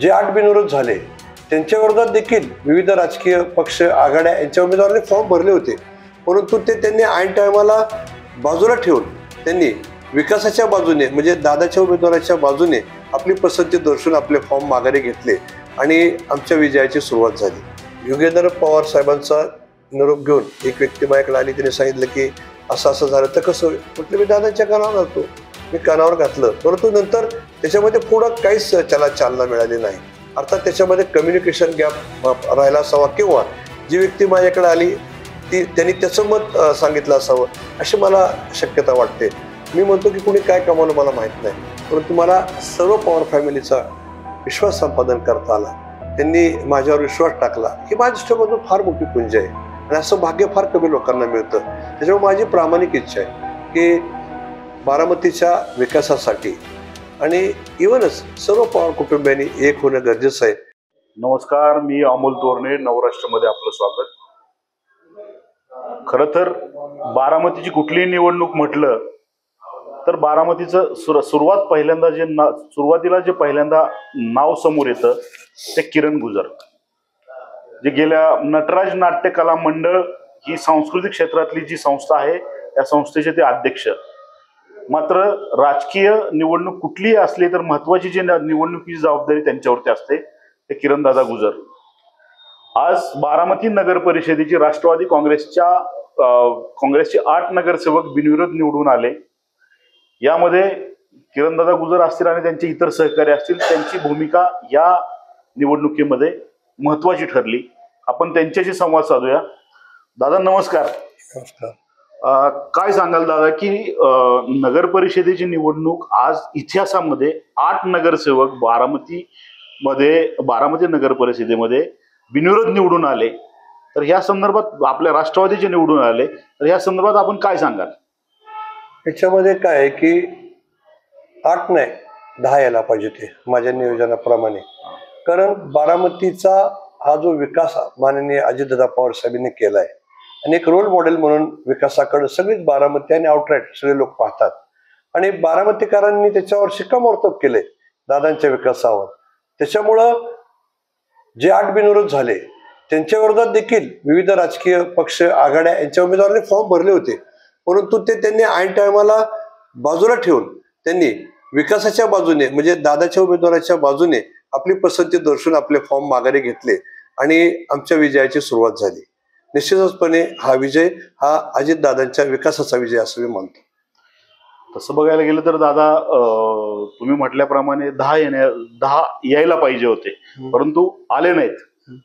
जे 8 बिनविरोध झाले त्यांच्या विरोधात देखील विविध राजकीय पक्ष आघाड्या यांच्या उमेदवारांनी फॉर्म भरले होते, परंतु ते त्यांनी ऐन टायमाला बाजूला ठेवून त्यांनी विकासाच्या बाजूने म्हणजे दादाच्या उमेदवाराच्या बाजूने आपली पसंती दर्शवून आपले फॉर्म माघारी घेतले आणि आमच्या विजयाची सुरुवात झाली। योगेंद्र पवार साहेबांचा निरोप घेऊन एक व्यक्ती माझ्याकडे आली, त्याने सांगितलं की असं असं झालं तर कसं होईल? म्हटलं मी दादांच्या कानावर घालतो, मी कानावर घातलं, परंतु नंतर त्याच्यामध्ये पुढं काहीच त्याला चालना मिळाली नाही। अर्थात त्याच्यामध्ये कम्युनिकेशन गॅप राहिला असावा किंवा जी व्यक्ती माझ्याकडे आली त्यांनी त्याचं मत सांगितलं असावं अशी मला शक्यता वाटते। मी म्हणतो की कुणी काय कमावलं मला माहीत नाही, परंतु मला सर्व पवार फॅमिलीचा विश्वास संपादन करता आला, त्यांनी माझ्यावर विश्वास टाकला ही माझ्या दृष्टीमधून फार मोठी पुंज आहे आणि असं भाग्य फार कमी लोकांना मिळतं। त्याच्यामुळे माझी प्रामाणिक इच्छा आहे की बारामतीच्या विकासासाठी आणि इव्हनच सर्व पवार कुटुंबियांनी एक होणं गरजेचं आहे। नमस्कार, मी अमोल तोरणे, नवराष्ट्रमध्ये आपलं स्वागत। खरं तर बारामतीची कुठलीही निवडणूक म्हटलं तर बारामतीचं सुरुवातीला जे पहिल्यांदा नाव समोर येतं ते किरण गुजर, जे गेल्या नटराज नाट्य कला मंडळ ही सांस्कृतिक क्षेत्रातली जी संस्था आहे त्या संस्थेचे ते अध्यक्ष। मात्र राजकीय निवडणूक कुठलीही असली तर महत्वाची जी निवडणुकीची जबाबदारी त्यांच्यावरती असते ते किरणदादा गुजर। आज बारामती नगर परिषदेची राष्ट्रवादी काँग्रेसचे 8 नगरसेवक बिनविरोध निवडून आले। यामध्ये किरणदादा गुजर असतील आणि त्यांचे इतर सहकारी असतील, त्यांची भूमिका या निवडणुकीमध्ये महत्वाची ठरली। आपण त्यांच्याशी संवाद साधूया। दादा नमस्कार। नमस्कार। काय सांगाल दादा की नगर परिषदेची निवडणूक आज इतिहासामध्ये 8 नगरसेवक बारामती नगर परिषदेमध्ये बिनविरोध निवडून आले, तर या संदर्भात आपल्या राष्ट्रवादीचे निवडून आले, तर या संदर्भात आपण काय सांगाल? याच्यामध्ये काय आहे की 8 नाही 10 यायला पाहिजे ते माझ्या नियोजनाप्रमाणे, कारण बारामतीचा हा जो विकास माननीय अजितदादा पवार साहेबांनी केला आहे आणि एक रोल मॉडेल म्हणून विकासाकडे सगळीच बारामती आणि आउटराईट सगळे लोक पाहतात आणि बारामतीकरांनी त्याच्यावर शिक्कामोर्तब केले दादांच्या विकासावर। त्याच्यामुळं जे 8 बिनविरोध झाले त्यांच्या विरोधात देखील विविध राजकीय पक्ष आघाड्या यांच्या उमेदवारांनी फॉर्म भरले होते, परंतु ते त्यांनी ऐन टायमाला बाजूला ठेवून त्यांनी विकासाच्या बाजूने म्हणजे दादाच्या उमेदवाराच्या बाजूने आपली पसंती दर्शवून आपले फॉर्म माघारी घेतले आणि आमच्या विजयाची सुरुवात झाली। निश्चितपणे हा विजय हा अजितदादांच्या विकासाचा विजय असं मी मानतो। तसं बघायला गेलं तर दादा तुम्ही म्हटल्याप्रमाणे 10 यायला पाहिजे होते, परंतु आले नाहीत।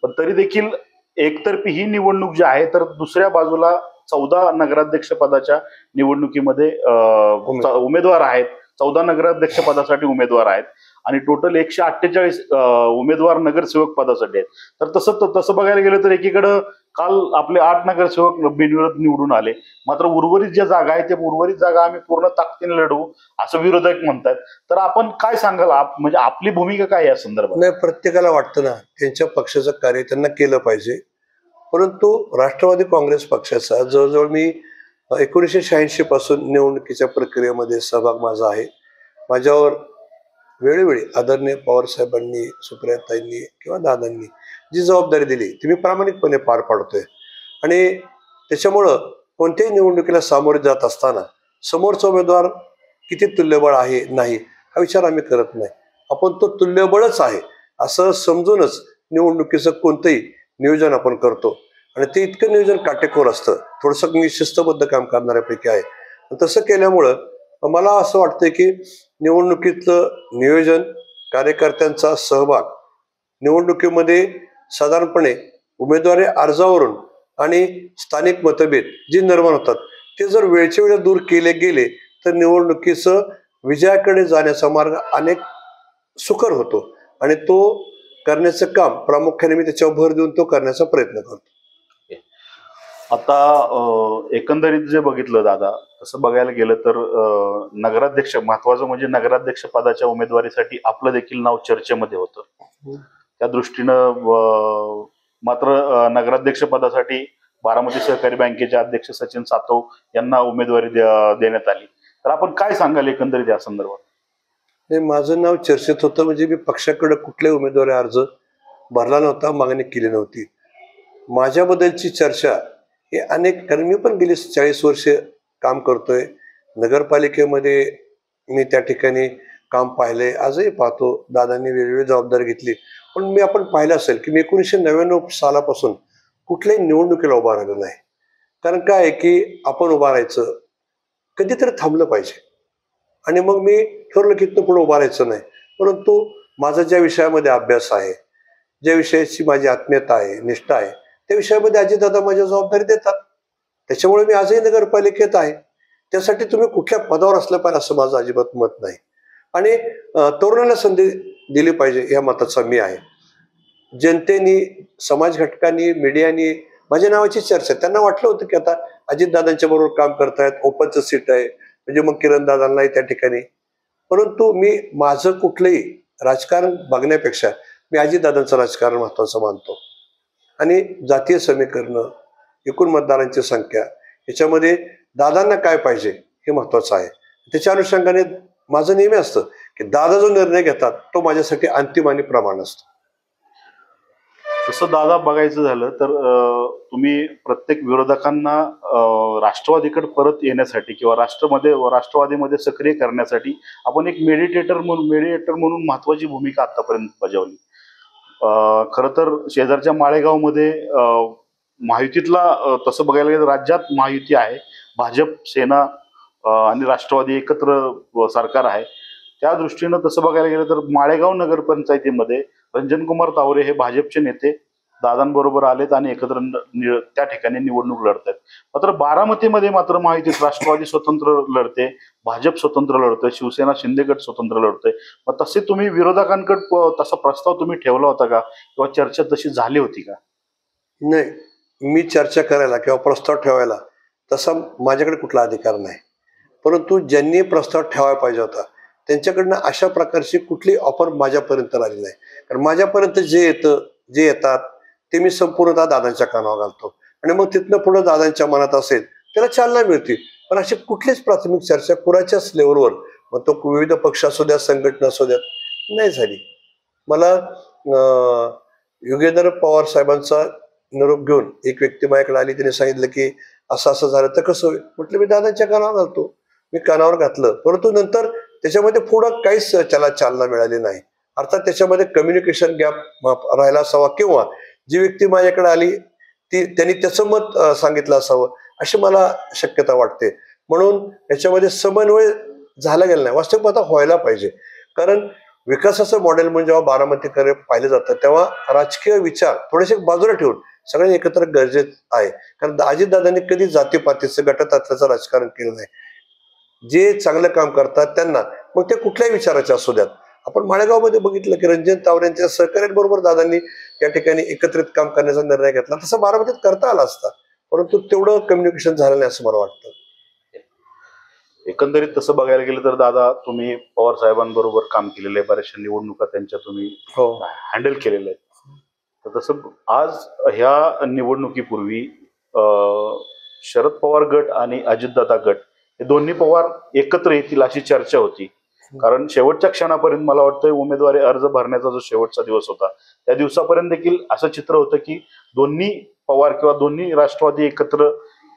पण तरी देखील एकतर्फी ही निवडणूक जी आहे तर दुसऱ्या बाजूला 14 नगराध्यक्ष पदाच्या निवडणुकीमध्ये उमेदवार आहेत, 14 नगराध्यक्ष पदासाठी उमेदवार आहेत आणि टोटल 148 उमेदवार नगरसेवक पदासाठी आहेत। तर तसं बघायला गेलं तर एकीकडं काल आपले 8 नगरसेवक बिनविरोध निवडून आले, मात्र उर्वरित ज्या जागा आहेत त्या उर्वरित जागा आम्ही पूर्ण ताकदीने लढवू असं विरोधक म्हणतात। तर आपण काय सांगाल, म्हणजे आपली भूमिका काय या संदर्भात? नाही, प्रत्येकाला वाटतं ना त्यांच्या पक्षाचं कार्य त्यांना केलं पाहिजे, परंतु राष्ट्रवादी काँग्रेस पक्षाचा जवळजवळ मी 1986 पासून निवडणुकीच्या प्रक्रियेमध्ये सहभाग माझा आहे। माझ्यावर वेळोवेळी आदरणीय पवार साहेबांनी, सुप्रियाताईंनी किंवा दादांनी जी जबाबदारी दिली ती मी प्रामाणिकपणे पार पाडतोय आणि त्याच्यामुळं कोणत्याही निवडणुकीला सामोरे जात असताना समोरचा उमेदवार किती तुल्यबळ आहे नाही हा विचार आम्ही करत नाही। आपण तो तुल्यबळच आहे असं समजूनच निवडणुकीचं कोणतंही नियोजन आपण करतो आणि ते इतकं नियोजन काटेकोर असतं, थोडंसं मी शिस्तबद्ध काम करणाऱ्यापैकी आहे। तसं केल्यामुळं मला असं वाटतंय की निवडणुकीतलं नियोजन, कार्यकर्त्यांचा सहभाग, निवडणुकीमध्ये साधारणपणे उमेदवारी अर्जावरून आणि स्थानिक मतभेद जे निर्माण होतात ते जर वेळच्या वेळेला दूर केले गेले तर निवडणुकीचं विजयाकडे जाण्याचा मार्ग अनेक सुकर होतो आणि तो करण्याचं काम प्रामुख्याने मी त्याच्यावर भर देऊन तो करण्याचा प्रयत्न करतो। आता एकंदरीत जे बघितलं दादा, तसं बघायला गेलं तर नगराध्यक्ष महत्वाचं म्हणजे नगराध्यक्ष पदाच्या उमेदवारीसाठी आपलं देखील नाव चर्चेमध्ये होतं। त्या दृष्टीनं मात्र नगराध्यक्ष पदासाठी बारामती सहकारी बँकेचे अध्यक्ष सचिन सातव यांना उमेदवारी देण्यात आली। तर आपण काय सांगाल एकंदरीत या संदर्भात? नाही, माझं नाव चर्चेत होतं म्हणजे मी पक्षाकडे कुठल्याही उमेदवारी अर्ज भरला नव्हता, मागणी केली नव्हती. माझ्याबद्दलची चर्चा हे अनेक, कारण मी पण गेली 40 वर्ष काम करतोय नगरपालिकेमध्ये. मी त्या ठिकाणी काम पाहिलंय, आजही पाहतो. दादांनी वेगवेगळी जबाबदारी घेतली. पण आपण पाहिलं असेल की मी 1999 सालापासून कुठल्याही निवडणुकीला उभा राहिलो नाही. कारण काय आहे की आपण उभा राहायचं, कधीतरी थांबलं पाहिजे. आणि मग मी ठरवलं की इथनं पुढे उभा राहायचं नाही. परंतु माझा ज्या विषयामध्ये अभ्यास आहे, ज्या विषयाची माझी आत्मीयता आहे, निष्ठा आहे, त्या विषयामध्ये अजितदादा माझ्या जबाबदारी देतात. त्याच्यामुळे मी आजही नगरपालिकेत आहे. त्यासाठी तुम्ही कुठल्या पदावर असलं पाहिजे असं माझं अजिबात मत नाही. आणि तरुणांना संधी दिली पाहिजे या मताचा मी आहे. जनतेनी, समाज घटकांनी, मीडियानी माझ्या नावाची चर्चा, त्यांना वाटलं होतं की आता अजितदादांच्या बरोबर काम करतायत, ओपनचं सीट आहे, म्हणजे मग किरण दादांनाही त्या ठिकाणी. परंतु मी माझं कुठलंही राजकारण बघण्यापेक्षा मी अजितदादांचं राजकारण महत्वाचं मानतो. आणि जातीय समीकरण, एकूण मतदारांची संख्या, याच्यामध्ये दादांना काय पाहिजे हे महत्वाचं आहे. त्याच्या अनुषंगाने माझं नेहमी असतं की दादा जो निर्णय घेतात तो माझ्यासाठी अंतिम आणि प्रमाण असतो. तसं दादा बघायचं झालं तर तुम्ही प्रत्येक विरोधकांना राष्ट्रवादीकडे परत येण्यासाठी किंवा राष्ट्रवादीमध्ये सक्रिय करण्यासाठी आपण एक मेडिएटर म्हणून महत्वाची भूमिका आतापर्यंत बजावली. खरं तर शेजारच्या माळेगावमध्ये महायुतीतला तसं बघायला गेलं राज्यात महायुती आहे, भाजप, सेना आणि राष्ट्रवादी एकत्र सरकार आहे. त्या दृष्टीनं तसं बघायला गेलं तर माळेगाव नगरपंचायतीमध्ये रंजनकुमार तावरे हे भाजपचे नेते दादांबरोबर आलेत आणि एकत्र त्या ठिकाणी निवडणूक लढतात. मात्र बारामतीमध्ये मात्र महायुतीत राष्ट्रवादी स्वतंत्र लढते, भाजप स्वतंत्र लढतोय, शिवसेना शिंदेगड स्वतंत्र लढतोय. मग तसे तुम्ही विरोधकांकडे तसा प्रस्ताव तुम्ही ठेवला होता का किंवा चर्चा तशी झाली होती का? नाही, मी चर्चा करायला किंवा प्रस्ताव ठेवायला तसा माझ्याकडे कुठला अधिकार नाही. परंतु ज्यांनी प्रस्ताव ठेवायला पाहिजे होता त्यांच्याकडनं अशा प्रकारची कुठली ऑफर माझ्यापर्यंत आली नाही. कारण माझ्यापर्यंत जे येतात ते मी संपूर्णतः दादांच्या कानावर घालतो. आणि मग तिथनं पुढे दादांच्या मनात असेल त्याला चालना मिळते. पण अशी कुठलीच प्राथमिक चर्चा कुणाच्याच लेवलवर, मग तो विविध पक्ष असू द्या, संघटना असू द्यात, नाही झाली. मला युगेंद्र पवार साहेबांचा निरोप घेऊन एक व्यक्ती माझ्याकडे आली, त्याने सांगितलं की असं असं झालं तर कसं होईल. म्हटलं मी दादांच्या कानावर घालतो. मी कानावर घातलं. परंतु नंतर त्याच्यामध्ये पुढं काहीच त्याला चालना मिळाली नाही. अर्थात त्याच्यामध्ये कम्युनिकेशन गॅप राहिला असावा किंवा जी व्यक्ती माझ्याकडे आली त्यांनी त्याचं मत सांगितलं असावं अशी मला शक्यता वाटते. म्हणून याच्यामध्ये समन्वय झाला गेला नाही. वास्तविक आता व्हायला पाहिजे. कारण विकासाचं मॉडेल म्हणून जेव्हा बारामतीकडे पाहिलं जातं तेव्हा राजकीय विचार थोडेसे बाजूला ठेवून सगळ्यांनी एकत्र गरजेचं आहे. कारण अजितदादांनी कधी जातीपातीचं, गटतत्वाचं राजकारण केलं नाही. जे चांगलं काम करतात त्यांना, मग ते कुठल्याही विचाराचे असू द्यात. आपण माळेगावमध्ये बघितलं की रंजन तावरेंच्या सहकार्याबरोबर दादांनी या ठिकाणी एकत्रित काम करण्याचा निर्णय घेतला. तसं बारामतीत करता आला असता, परंतु तेवढं कम्युनिकेशन झालं नाही असं मला वाटतं. एकंदरीत तसं बघायला गेलं तर दादा, तुम्ही पवार साहेबांबरोबर काम केलेलं आहे, बऱ्याचशा निवडणुका त्यांच्या तुम्ही हँडल केलेल्या आहेत. तर तसं आज ह्या निवडणुकीपूर्वी शरद पवार गट आणि अजितदादा गट हे दोन्ही पवार एकत्र येतील अशी चर्चा होती. कारण शेवटच्या क्षणापर्यंत मला वाटतं उमेदवारी अर्ज भरण्याचा जो शेवटचा दिवस होता त्या दिवसापर्यंत देखील असं चित्र होतं की दोन्ही पवार किंवा दोन्ही राष्ट्रवादी एकत्र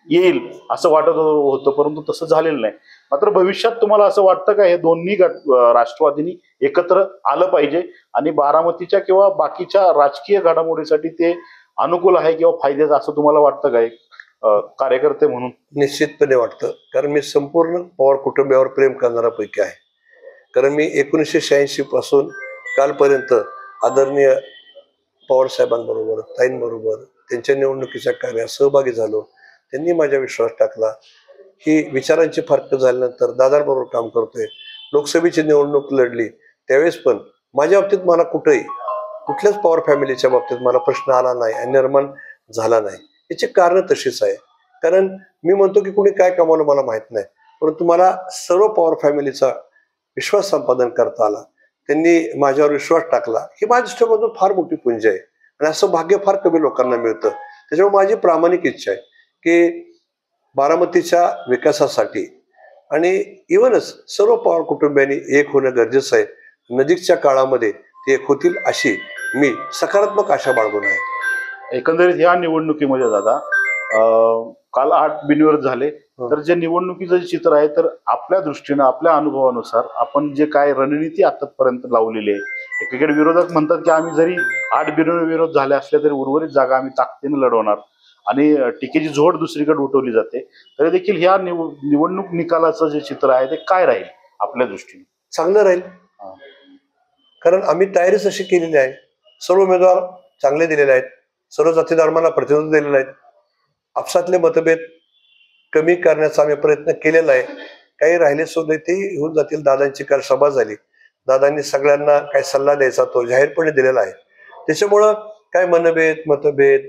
येईल असं वाटत होतं, परंतु तसं झालेलं नाही. मात्र भविष्यात तुम्हाला असं वाटतं का हे दोन्ही राष्ट्रवादींनी एकत्र आलं पाहिजे आणि बारामतीच्या किंवा बाकीच्या राजकीय घडामोडीसाठी ते अनुकूल आहे किंवा फायद्याचं असं तुम्हाला वाटतं का एक कार्यकर्ते म्हणून? निश्चितपणे वाटतं. कारण मी संपूर्ण पवार कुटुंबियावर प्रेम करणारा पैकी आहे. कारण मी 1986 पासून कालपर्यंत आदरणीय पवार साहेबांबरोबर, ताईंबरोबर त्यांच्या निवडणुकीच्या कार्यात सहभागी झालो. त्यांनी माझ्या विश्वास टाकला. ही विचारांची फरक झाल्यानंतर दादांबरोबर काम करतोय. लोकसभेची निवडणूक लढली त्यावेळेस पण माझ्या बाबतीत मला कुठल्याच पवार फॅमिलीच्या बाबतीत मला प्रश्न आला नाही आणि निर्माण झाला नाही. याची कारण तशीच आहे. कारण मी म्हणतो की कुणी काय कमावलं मला माहित नाही, परंतु मला सर्व पवार फॅमिलीचा विश्वास संपादन करता आला. त्यांनी माझ्यावर विश्वास टाकला. ही माझ्या दृष्टीमधून फार मोठी पुंज आहे आणि असं भाग्य फार कमी लोकांना मिळतं. त्याच्यामुळे माझी प्रामाणिक इच्छा आहे की बारामतीच्या विकासासाठी आणि इव्हनच सर्व पवार कुटुंबियांनी एक होणं गरजेचं आहे. नजीकच्या काळामध्ये ते एक होतील अशी मी सकारात्मक आशा बाळगून आहे. एकंदरीत या निवडणुकीमध्ये दादा काल 8 बिनविरोध झाले. तर जे निवडणुकीचं जे चित्र आहे, तर आपल्या दृष्टीनं आपल्या अनुभवानुसार आपण जे काय रणनीती आतापर्यंत लावलेली आहे, एकीकडे विरोधक म्हणतात की आम्ही जरी 8 बिनविरोध झाले असले तरी उर्वरित जागा आम्ही ताकदीने लढवणार आणि टीकेची झोड दुसरीकडे उठवली जाते. तरी देखील ह्या निवडणूक निकालाचं जे चित्र आहे ते काय राहील आपल्या दृष्टीने? चांगलं राहील, कारण आम्ही तयारीच अशी केलेली आहे. सर्व उमेदवार चांगले दिलेले आहेत, सर्व जाती धर्मांना प्रतिनिधित्व दिलेलं आहे. आपसातले मतभेद कमी करण्याचा आम्ही प्रयत्न केलेला आहे. काही राहिले सुद्धा ते होऊन जातील. दादांची काल सभा झाली, दादांनी सगळ्यांना काय सल्ला द्यायचा तो जाहीरपणे दिलेला आहे. त्याच्यामुळं काय मतभेद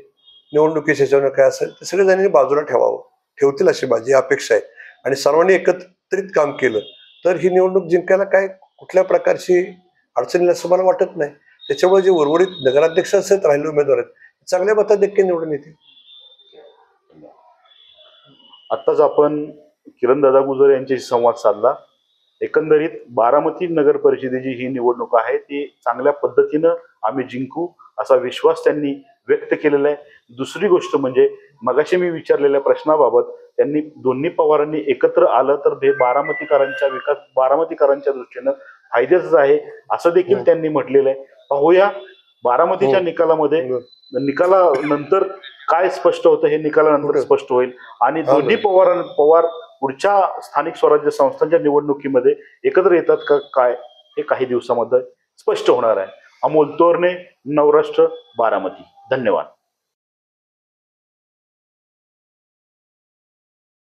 निवडणुकीच्या ह्याच्यावर काय असेल ते सगळे जणांनी बाजूला ठेवतील अशी माझी अपेक्षा आहे. आणि सर्वांनी एकत्रित काम केलं तर ही निवडणूक जिंकायला काय कुठल्या प्रकारची अडचणीला असं मला वाटत नाही. त्याच्यामुळे जे उर्वरित नगराध्यक्ष असेल राहिले उमेदवार आहेत चांगल्या मताधिक्य निवडून येतील. आत्ताच आपण किरणदादा गुजर यांच्याशी संवाद साधला. एकंदरीत बारामती नगर परिषदेची ही निवडणूक आहे ती चांगल्या पद्धतीनं आम्ही जिंकू असा विश्वास त्यांनी व्यक्त केलेला आहे. दुसरी गोष्ट म्हणजे मगाशी मी विचारलेल्या प्रश्नाबाबत त्यांनी दोन्ही पवारांनी एकत्र आलं तर हे बारामतीकरांच्या दृष्टीनं फायद्याच आहे असं देखील त्यांनी म्हटलेलं आहे. पाहूया बारामतीच्या निकालानंतर काय स्पष्ट होतं, हे निकालानंतर स्पष्ट होईल. आणि दोन्ही पवार पुढच्या स्थानिक स्वराज्य संस्थांच्या निवडणुकीमध्ये एकत्र येतात का काय हे काही दिवसामध्ये स्पष्ट होणार आहे. अमोल तोरणे, नवराष्ट्र, बारामती. धन्यवाद.